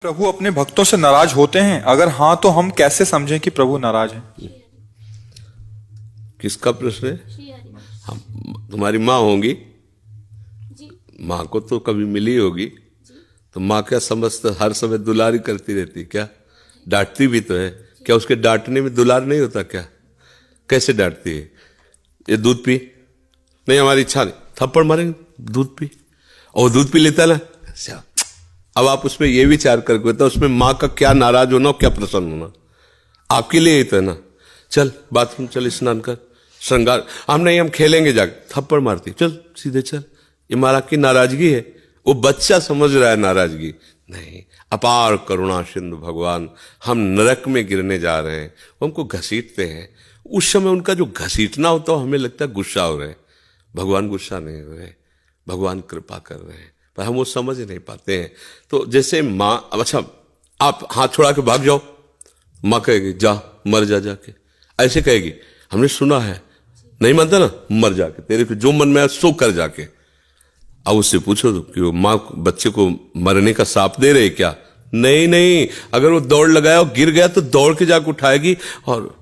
प्रभु अपने भक्तों से नाराज होते हैं? अगर हाँ तो हम कैसे समझें कि प्रभु नाराज हैं? किसका प्रश्न है? हम तुम्हारी माँ होंगी, माँ को तो कभी मिली होगी, तो माँ क्या समझता हर समय दुलारी करती रहती क्या? डांटती भी तो है क्या? उसके डांटने में दुलार नहीं होता क्या? कैसे डांटती है? ये दूध पी, नहीं हमारी इच्छा नहीं, थप्पड़ मारेंगे, दूध पी, और दूध पी लेता ना। अब आप उसमें ये विचार करके तो उसमें माँ का क्या नाराज होना और क्या प्रसन्न होना, आपके लिए ही तो है ना। चल बाथरूम चल, स्नान कर, श्रृंगार, हम नहीं हम खेलेंगे, जाके थप्पड़ मारती, चल सीधे चल। ये माँ की नाराजगी है? वो बच्चा समझ रहा है नाराजगी नहीं। अपार करुणा सिंधु भगवान, हम नरक में गिरने जा रहे हैं, वो हमको घसीटते हैं। उस समय उनका जो घसीटना होता है हमें लगता है गुस्सा हो रहे हैं। भगवान गुस्सा नहीं हो रहे, भगवान कृपा कर रहे हैं, पर हम वो समझ नहीं पाते हैं। तो जैसे माँ, अच्छा आप हाथ छोड़ा के भाग जाओ, माँ कहेगी जा मर जा जाके, ऐसे कहेगी। हमने सुना है, नहीं मानता ना, मर जाके, तेरे को जो मन में आए सो कर जाके। अब उससे पूछो कि वो माँ बच्चे को मरने का श्राप दे रहे क्या? नहीं नहीं, अगर वो दौड़ लगाया और गिर गया तो दौड़ के जाके उठाएगी, और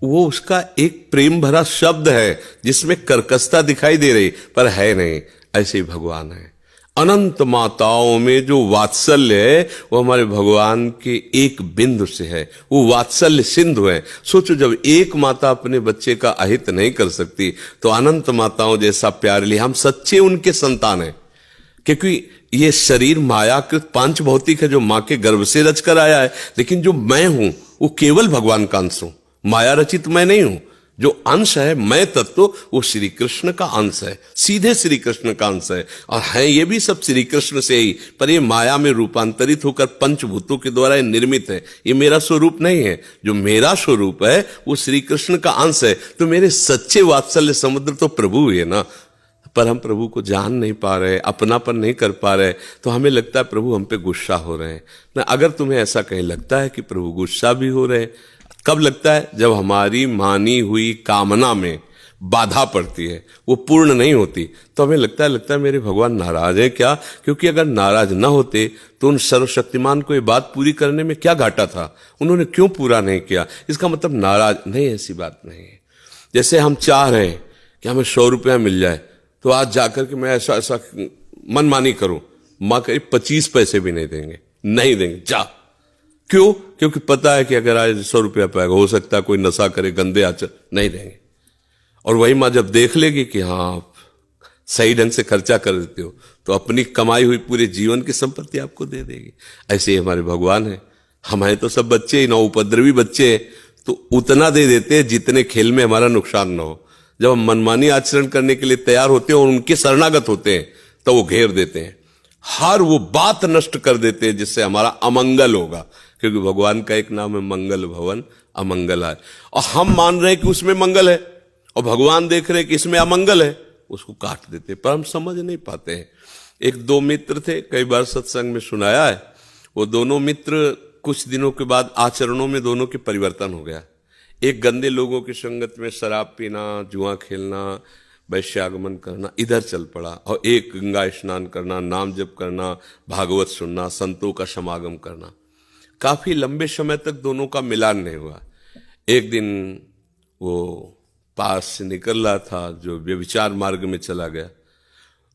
वो उसका एक प्रेम भरा शब्द है जिसमें कर्कशता दिखाई दे रही पर है नहीं। ऐसे ही भगवान है। अनंत माताओं में जो वात्सल्य है वो हमारे भगवान के एक बिंदु से है, वो वात्सल्य सिंधु है। सोचो, जब एक माता अपने बच्चे का अहित नहीं कर सकती तो अनंत माताओं जैसा प्यार लिए हम सच्चे उनके संतान हैं। क्योंकि ये शरीर मायाकृत पांच भौतिक है जो माँ के गर्भ से रच कर आया है, लेकिन जो मैं हूं वो केवल भगवान का अंश हूं, माया रचित मैं नहीं हूं। जो अंश है मैं तत्व, वो श्री कृष्ण का अंश है, सीधे श्री कृष्ण का अंश है, और है ये भी सब श्री कृष्ण से ही, पर ये माया में रूपांतरित होकर पंचभूतों के द्वारा निर्मित है। ये मेरा स्वरूप नहीं है, जो मेरा स्वरूप है वो श्री कृष्ण का अंश है। तो मेरे सच्चे वात्सल्य समुद्र तो प्रभु है ना, पर हम प्रभु को जान नहीं पा रहे, अपनापन नहीं कर पा रहे, तो हमें लगता है प्रभु हम पे गुस्सा हो रहे हैं ना। अगर तुम्हें ऐसा कहीं लगता है कि प्रभु गुस्सा भी हो रहे हैं, कब लगता है? जब हमारी मानी हुई कामना में बाधा पड़ती है, वो पूर्ण नहीं होती, तो हमें लगता है मेरे भगवान नाराज है क्या? क्योंकि अगर नाराज ना होते तो उन सर्वशक्तिमान को ये बात पूरी करने में क्या घाटा था? उन्होंने क्यों पूरा नहीं किया? इसका मतलब नाराज नहीं, ऐसी बात नहीं है। जैसे हम चाह रहे हैं कि हमें 100 रुपया मिल जाए, तो आज जाकर के मैं ऐसा ऐसा मनमानी करूं, माँ कहे 25 पैसे भी नहीं देंगे, नहीं देंगे, जा। क्यों? क्योंकि पता है कि अगर आज 100 रुपया पाएगा, हो सकता है कोई नशा करे, गंदे आचर, नहीं देंगे। और वही माँ जब देख लेगी कि हाँ आप सही ढंग से खर्चा कर देते हो, तो अपनी कमाई हुई पूरे जीवन की संपत्ति आपको दे देगी। ऐसे ही हमारे भगवान है। हमारे तो सब बच्चे ही ना, उपद्रवी बच्चे हैं, तो उतना दे देते हैं जितने खेल में हमारा नुकसान ना हो। जब हम मनमानी आचरण करने के लिए तैयार होते हैं और उनके शरणागत होते हैं, तो वो घेर देते हैं, हर वो बात नष्ट कर देते हैं जिससे हमारा अमंगल होगा। क्योंकि भगवान का एक नाम है मंगल भवन अमंगल है, और हम मान रहे हैं कि उसमें मंगल है, और भगवान देख रहे हैं कि इसमें अमंगल है, उसको काट देते हैं, पर हम समझ नहीं पाते हैं। एक दो मित्र थे, कई बार सत्संग में सुनाया है, वो दोनों मित्र कुछ दिनों के बाद आचरणों में दोनों के परिवर्तन हो गया। एक गंदे लोगों की संगत में शराब पीना, जुआ खेलना, वैश्यागमन करना, इधर चल पड़ा, और एक गंगा स्नान करना, नाम जप करना, भागवत सुनना, संतों का समागम करना। काफी लंबे समय तक दोनों का मिलान नहीं हुआ। एक दिन वो पास से निकल रहा था जो व्यभिचार मार्ग में चला गया,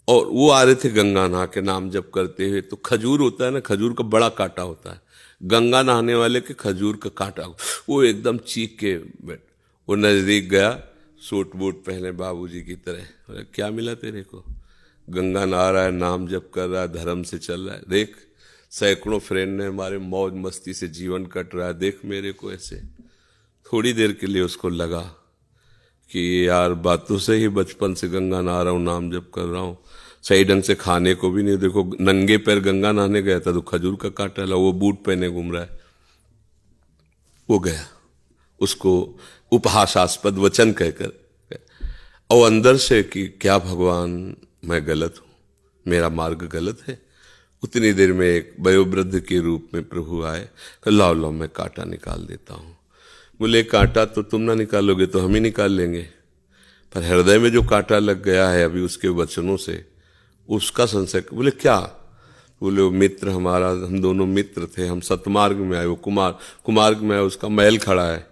और वो आ रहे थे गंगा नहा के नाम जप करते हुए। तो खजूर होता है ना, खजूर का बड़ा कांटा होता है, गंगा नहाने वाले के खजूर का कांटा, वो एकदम चीख के बैठ, वो नजदीक गया, सूट बूट पहने बाबूजी की तरह, बोले क्या मिला तेरे को? गंगा नहा रहा है, नाम जप कर रहा है, धर्म से चल रहा है, देख सैकड़ों फ्रेंड ने हमारे मौज मस्ती से जीवन कट रहा है, देख मेरे को ऐसे। थोड़ी देर के लिए उसको लगा कि यार बातों से ही बचपन से गंगा नहा रहा हूँ, नाम जप कर रहा हूँ, सही ढंग से खाने को भी नहीं, देखो नंगे पैर गंगा नहाने गया था तो खजूर का कांटा ला, वो बूट पहने घूम रहा है। वो गया, उसको उपहासास्पद वचन कहकर, और अंदर से कि क्या भगवान मैं गलत हूं, मेरा मार्ग गलत है। उतनी देर में एक वयोवृद्ध के रूप में प्रभु आए, लाओ लाओ मैं कांटा निकाल देता हूं। बोले कांटा तो तुम ना निकालोगे तो हम ही निकाल लेंगे, पर हृदय में जो कांटा लग गया है अभी उसके वचनों से, उसका संशय। बोले क्या? बोले वो मित्र हमारा, हम दोनों मित्र थे, हम सतमार्ग में आए, वो कुमार्ग में आए, उसका महल खड़ा है,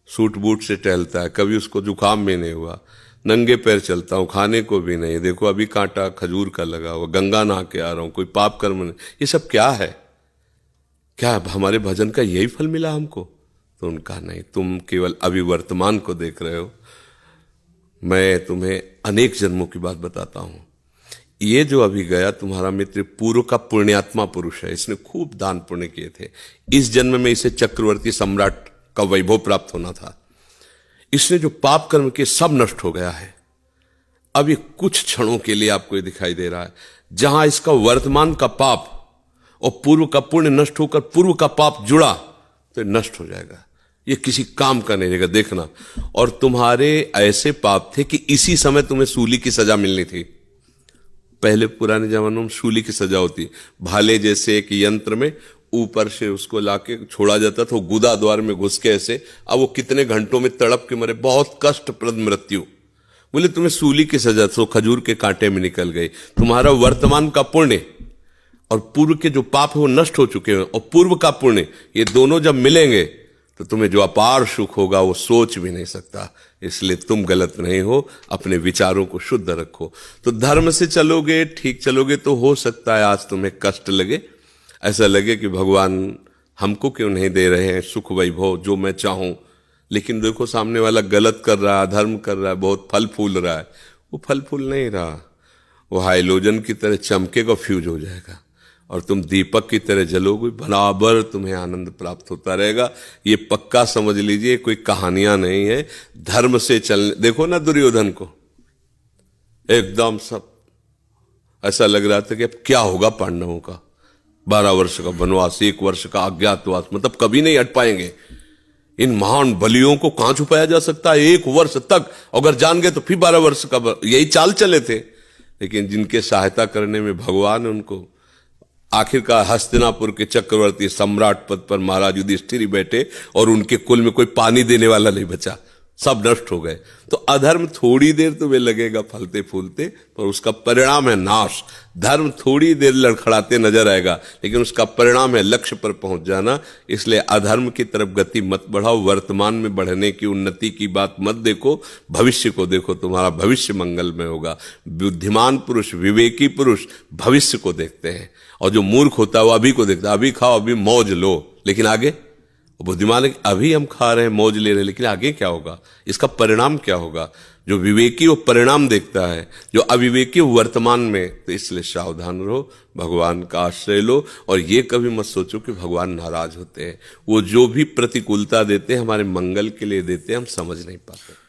सूट बूट से टहलता है, कभी उसको जुकाम भी नहीं हुआ, नंगे पैर चलता हूँ, खाने को भी नहीं, देखो अभी कांटा खजूर का लगा हुआ, गंगा नहा के आ रहा हूँ, कोई पाप कर्म नहीं, ये सब क्या है? क्या हमारे भजन का यही फल मिला हमको? तो उनका नहीं, तुम केवल अभी वर्तमान को देख रहे हो। मैं तुम्हें अनेक जन्मों की बात बताता हूं। ये जो अभी गया तुम्हारा मित्र पूर्व का पुण्यात्मा पुरुष है, इसने खूब दान पुण्य किए थे, इस जन्म में इसे चक्रवर्ती सम्राट का वैभव प्राप्त होना था। इसने जो पाप कर्म किए सब नष्ट हो गया है। अब ये कुछ क्षणों के लिए आपको ये दिखाई दे रहा है, जहां इसका वर्तमान का पाप और पूर्व का पुण्य नष्ट होकर पूर्व का पाप जुड़ा तो ये नष्ट हो जाएगा, ये किसी काम का नहीं रहेगा, देखना। और तुम्हारे ऐसे पाप थे कि इसी समय तुम्हें सूली की सजा मिलनी थी। पहले पुराने जमानों में सूली की सजा होती, भाले जैसे एक यंत्र में ऊपर से उसको लाके छोड़ा जाता था, वो गुदा द्वार में घुस के ऐसे, अब वो कितने घंटों में तड़प के मरे, बहुत कष्टप्रद मृत्यु। बोले तुम्हें सूली की सजा, तो खजूर के कांटे में निकल गई। तुम्हारा वर्तमान का पुण्य और पूर्व के जो पाप है वो नष्ट हो चुके हैं, और पूर्व का पुण्य, ये दोनों जब मिलेंगे तो तुम्हें जो अपार सुख होगा वो सोच भी नहीं सकता। इसलिए तुम गलत नहीं हो, अपने विचारों को शुद्ध रखो। तो धर्म से चलोगे, ठीक चलोगे, तो हो सकता है आज तुम्हें कष्ट लगे, ऐसा लगे कि भगवान हमको क्यों नहीं दे रहे हैं सुख वैभव जो मैं चाहूं। लेकिन देखो सामने वाला गलत कर रहा है, अधर्म कर रहा है, बहुत फल फूल रहा है। वो फल फूल नहीं रहा, वो हाइलोजन की तरह चमकेगा, फ्यूज हो जाएगा, और तुम दीपक की तरह जलोगे, बराबर तुम्हें आनंद प्राप्त होता रहेगा। ये पक्का समझ लीजिए, कोई कहानियां नहीं है। धर्म से चलने, देखो ना दुर्योधन को, एकदम सब ऐसा लग रहा था कि अब क्या होगा पांडवों का, 12 वर्ष का वनवास, 1 वर्ष का अज्ञातवास, मतलब कभी नहीं हट पाएंगे। इन महान बलियों को कहां छुपाया जा सकता है 1 वर्ष तक, अगर जान गए तो फिर 12 वर्ष का, यही चाल चले थे। लेकिन जिनके सहायता करने में भगवान, उनको आखिरकार हस्तिनापुर के चक्रवर्ती सम्राट पद पर महाराज युधिष्ठिर ही बैठे, और उनके कुल में कोई पानी देने वाला नहीं बचा, सब नष्ट हो गए। तो अधर्म थोड़ी देर तुम्हें लगेगा फलते फूलते, पर उसका परिणाम है नाश। धर्म थोड़ी देर लड़खड़ाते नजर आएगा, लेकिन उसका परिणाम है लक्ष्य पर पहुंच जाना। इसलिए अधर्म की तरफ गति मत बढ़ाओ, वर्तमान में बढ़ने की, उन्नति की बात मत देखो, भविष्य को देखो, तुम्हारा भविष्य मंगलमय होगा। बुद्धिमान पुरुष, विवेकी पुरुष भविष्य को देखते हैं, और जो मूर्ख होता है वो अभी को देखता है। अभी खाओ, अभी मौज लो, लेकिन आगे बुद्धिमान है, अभी हम खा रहे हैं, मौज ले रहे हैं, लेकिन आगे क्या होगा, इसका परिणाम क्या होगा। जो विवेकी वो परिणाम देखता है, जो अविवेकी वर्तमान में। तो इसलिए सावधान रहो, भगवान का आश्रय लो, और ये कभी मत सोचो कि भगवान नाराज होते हैं। वो जो भी प्रतिकूलता देते हैं हमारे मंगल के लिए देते हैं, हम समझ नहीं पाते।